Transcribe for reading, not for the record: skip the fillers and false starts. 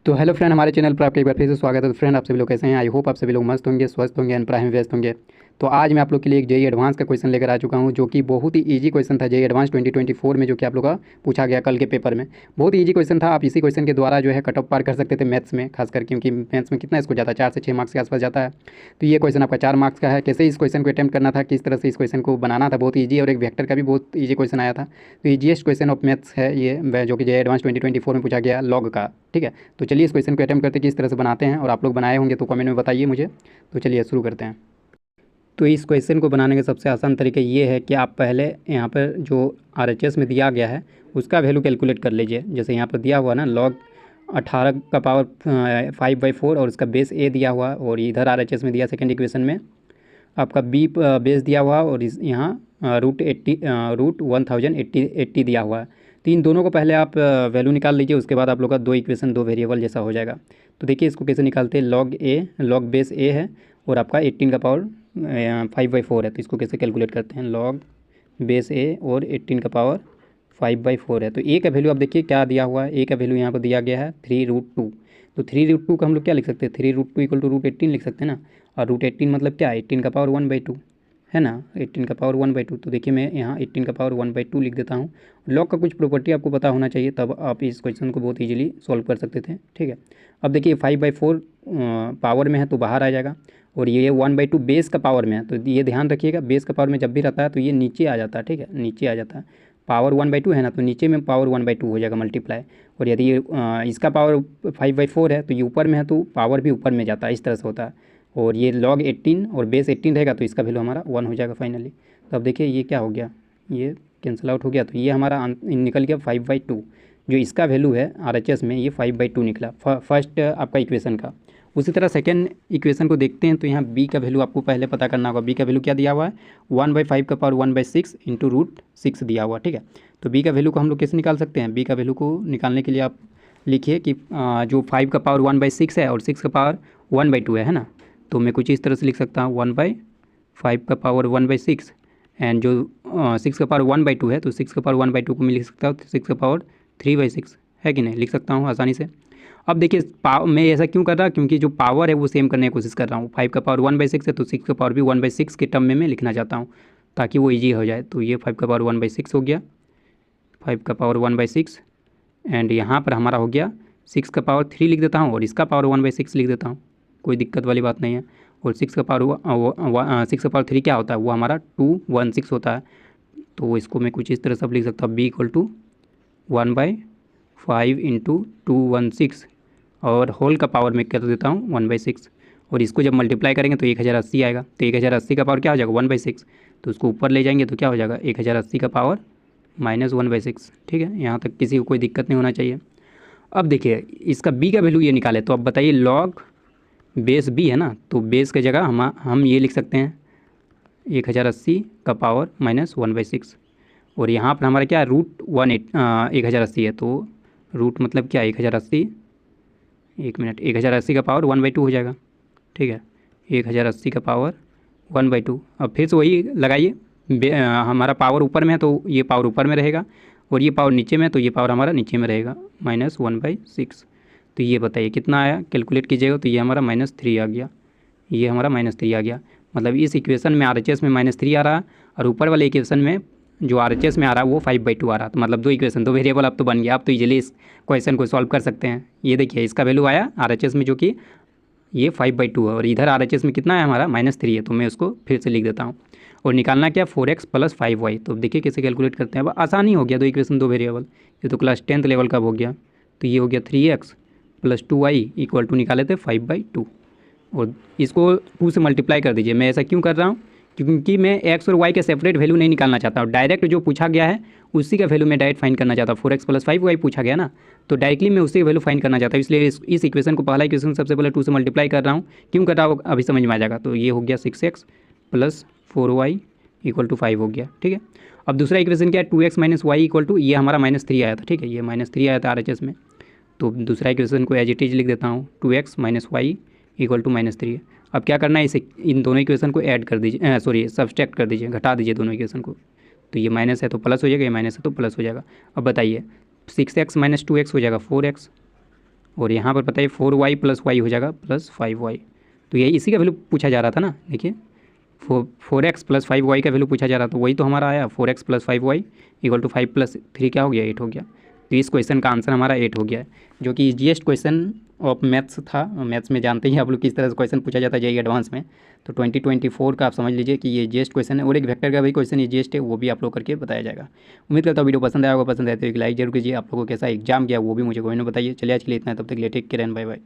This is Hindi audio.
तो हेलो फ्रेंड, हमारे चैनल पर आपका एक बार फिर से स्वागत है। तो फ्रेंड, आप सभी लोग कैसे हैं? आई होप आप सभी लोग मस्त होंगे, स्वस्थ होंगे, एंड प्राइम व्यस्त होंगे। तो आज मैं आप लोग के लिए एक जेई एडवांस का क्वेश्चन लेकर आ चुका हूं, जो कि बहुत ही इजी क्वेश्चन था जेई एडवांस 2024 में, जो कि आप लोग का पूछा गया कल के पेपर में। बहुत ही इजी क्वेश्चन था। आप इसी क्वेश्चन के द्वारा जो है कट ऑफ पार कर सकते थे मैथ्स में, खासकर क्योंकि मैथ्स में कितना इसको जाता है, 4 से 6 मार्क्स के आसपास जाता है। तो ये क्वेश्चन आपका 4 मार्क्स का है। कैसे इस क्वेश्चन को अटैम्प्ट करना था, किस तरह से इस क्वेश्चन को बनाना था, बहुत ईजी। और एक वेक्टर का भी बहुत ईजी क्वेश्चन आया था। तो ईजीएस्ट क्वेश्चन ऑफ मैथ्स है ये, जो कि जेई एडवांस 2024 में पूछा गया लॉग का। ठीक है, तो चलिए इस क्वेश्चन को अटैम्प्ट करते किस तरह से बनाते हैं, और आप लोग बनाए होंगे तो कमेंट में बताइए मुझे। तो चलिए शुरू करते हैं। तो इस क्वेश्चन को बनाने का सबसे आसान तरीका ये है कि आप पहले यहाँ पर जो आरएचएस में दिया गया है उसका वैल्यू कैलकुलेट कर लीजिए। जैसे यहाँ पर दिया हुआ ना लॉग 18 का पावर 5/4 और उसका बेस ए दिया हुआ, और इधर आरएचएस में दिया सेकेंड इक्वेशन में आपका बी बेस दिया हुआ, और इस यहाँ रूट 1080 दिया हुआ है। तो इन दोनों को पहले आप वैल्यू निकाल लीजिए, उसके बाद आप लोग का दो इक्वेशन दो वेरिएबल जैसा हो जाएगा। तो देखिए इसको कैसे निकालते हैं। लॉग बेस ए है और आपका 18 का पावर 5/4 है। तो इसको कैसे कैलकुलेट करते हैं। लॉग बेस ए और 18 का पावर 5/4 है। तो ए का वैल्यू आप देखिए क्या दिया हुआ है। ए का वैल्यू यहाँ पर दिया गया है 3√2। तो 3√2 का हम लोग क्या लिख सकते हैं, 3√2 इक्वल टू √18 लिख सकते हैं ना। और √18 मतलब क्या है, 18 का पावर 1/2 है ना। 18 का पावर 1/2। तो देखिए मैं यहाँ 18 का पावर 1/2 लिख देता हूँ। लॉग का कुछ प्रॉपर्टी आपको पता होना चाहिए, तब आप इस क्वेश्चन को बहुत इजीली सॉल्व कर सकते थे। ठीक है, अब देखिए 5/4 पावर में है तो बाहर आ जाएगा, और ये 1/2 बेस का पावर में है। तो ये ध्यान रखिएगा, बेस का पावर में जब भी रहता है तो ये नीचे आ जाता है। ठीक है, नीचे आ जाता है। पावर 1/2 है ना, तो नीचे में पावर 1/2 हो जाएगा मल्टीप्लाई। और यदि इसका पावर 5/4 है तो ये ऊपर में है तो पावर भी ऊपर में जाता है, इस तरह से होता है। और ये लॉग 18 और बेस 18 रहेगा तो इसका वैल्यू हमारा 1 हो जाएगा फाइनली। तो अब देखिए ये क्या हो गया, ये कैंसिल आउट हो गया। तो ये हमारा निकल गया 5/2। जो इसका वैल्यू है आरएचएस में ये 5/2 निकला फर्स्ट आपका इक्वेशन का। उसी तरह सेकेंड इक्वेशन को देखते हैं। तो यहाँ बी का वैल्यू आपको पहले पता करना होगा। बी का वैल्यू क्या दिया हुआ है, 1/5 का पावर 1/6 इंटू √6 दिया हुआ। ठीक है, तो बी का वैल्यू को हम लोग कैसे निकाल सकते हैं। बी का वैल्यू को निकालने के लिए आप लिखिए कि जो 5 का पावर 1/6 है और 6 का पावर 1/2 है ना। तो मैं कुछ इस तरह से लिख सकता हूँ 1/5 का पावर 1/6 एंड जो 6 का पावर 1/2 है, तो 6 का पावर 1/2 को मैं लिख सकता हूँ 6 का पावर 3/6 है कि नहीं, लिख सकता हूँ आसानी से। अब देखिए मैं ऐसा क्यों कर रहा, क्योंकि जो पावर है वो सेम करने की कोशिश कर रहा हूँ। 5 का पावर 1/6 है तो 6 का पावर भी 1/6 के टर्म में मैं लिखना चाहता हूँ, ताकि वो ईजी हो जाए। तो ये 5 का पावर 1/6 हो गया, 5 का पावर 1/6, एंड यहाँ पर हमारा हो गया 6 का पावर 3 लिख देता हूँ, और इसका पावर 1/6 लिख देता हूँ, कोई दिक्कत वाली बात नहीं है। और 6 का पावर 6 का पावर 3 क्या होता है, वो हमारा 216 होता है। तो इसको मैं कुछ इस तरह से लिख सकता हूँ, बी इक्वल टू 1/5 इंटू 216, और होल का पावर में कर देता हूँ 1/6। और इसको जब मल्टीप्लाई करेंगे तो 1080 आएगा। तो 1080 का पावर क्या हो जाएगा, 1/6। तो उसको ऊपर ले जाएंगे तो क्या हो जाएगा, 1080 का पावर -1/6। ठीक है, यहाँ तक किसी को कोई दिक्कत नहीं होना चाहिए। अब देखिए इसका बी का वैल्यू ये निकाले, तो अब बताइए लॉग बेस बी है ना, तो बेस की जगह हम ये लिख सकते हैं 1080 का पावर -1/6। और यहाँ पर हमारा क्या है, √1080 है। तो रूट मतलब क्या, 1080, एक मिनट, 1080 का पावर 1/2 हो जाएगा। ठीक है, 1080 का पावर 1/2। अब फिर से वही लगाइए, हमारा पावर ऊपर में है तो ये पावर ऊपर में रहेगा, और ये पावर नीचे में है तो ये पावर हमारा नीचे में रहेगा, -1/6। तो ये बताइए कितना आया, कैलकुलेट कीजिएगा। तो ये हमारा -3 आ गया, ये हमारा -3 आ गया। मतलब इस इक्वेशन में आरएचएस में -3 आ रहा है, और ऊपर वाले इक्वेशन में जो आरएचएस में आ रहा है वो 5/2 आ रहा है। तो मतलब दो इक्वेशन दो वेरिएबल अब तो बन गया। आप तो इजीली इस क्वेश्चन को सॉल्व कर सकते हैं। ये देखिए इसका वैल्यू आया आरएचएस में जो कि ये 5/2 है, और इधर आरएचएस में कितना है हमारा -3 है। तो मैं उसको फिर से लिख देता हूँ। और निकालना क्या, 4x + 5y। तो देखिए कैसे कैलकुलेट करते हैं। अब आसानी हो गया, दो इक्वेशन दो वेरिएबल, ये तो क्लास 10th लेवल का हो गया। तो ये हो गया 3x + 2y इक्वल टू निकाले थे 5/2, और इसको 2 से मल्टीप्लाई कर दीजिए। मैं ऐसा क्यों कर रहा हूँ, क्योंकि मैं x और y के सेपरेट वैल्यू नहीं निकालना चाहता हूँ। डायरेक्ट जो पूछा गया है उसी का वैल्यू मैं डायरेक्ट फाइंड करना चाहता हूँ। 4x + 5y पूछा गया ना, तो डायरेक्टली मैं उसी का वैल्यू फाइंड करना चाहता हूँ। इसलिए इस इक्वेशन को पहला इक्वेशन सबसे पहले 2 से मल्टीप्लाई कर रहा हूँ। क्यों कर रहा हूँ अभी समझ में आ जाएगा। तो ये हो गया 6x + 4y = 5 हो गया। ठीक है, अब दूसरा इक्वेशन क्या है, 2x - y इक्वल टू, ये हमारा -3 आया था। ठीक है, ये -3 आया था आरएचएस में। तो दूसरा इक्वेशन को एज इट इज लिख देता हूँ, 2x - y = -3। अब क्या करना है, इसे इन दोनों इक्वेशन को ऐड कर दीजिए, सब्सट्रैक्ट कर दीजिए, घटा दीजिए दोनों इक्वेशन को। तो ये माइनस है तो प्लस हो जाएगा, ये माइनस है तो प्लस हो जाएगा। अब बताइए 6x - 2x हो जाएगा 4x, और यहाँ पर पता है 4y + y हो जाएगा प्लस 5y। तो ये इसी का वैल्यू पूछा जा रहा था ना, देखिए 4x + 5y का वैल्यू पूछा जा रहा था, वही तो हमारा आया 4x + 5y = 5 + 3 क्या हो गया, 8 हो गया। तो इस क्वेश्चन का आंसर हमारा 8 हो गया है, जो कि ईजीएस्ट क्वेश्चन ऑफ मैथ्स था। मैथ्स में जानते ही आप लोग किस तरह से क्वेश्चन पूछा जाता है जेईई एडवांस में। तो 2024 का आप समझ लीजिए कि ये ईजीएस्ट क्वेश्चन है, और एक वेक्टर का भी क्वेश्चन ईजीएस्ट है, वो भी आप लोग करके बताया जाएगा। उम्मीद करता हूँ वीडियो पसंद आया होगा, पसंद आए तो एक लाइक जरूर कीजिए। आप लोगों को कैसा एग्जाम गया वो भी मुझे कमेंट में बताइए। चलिए आज के लिए इतना है, तब तक के लिए take care and bye bye.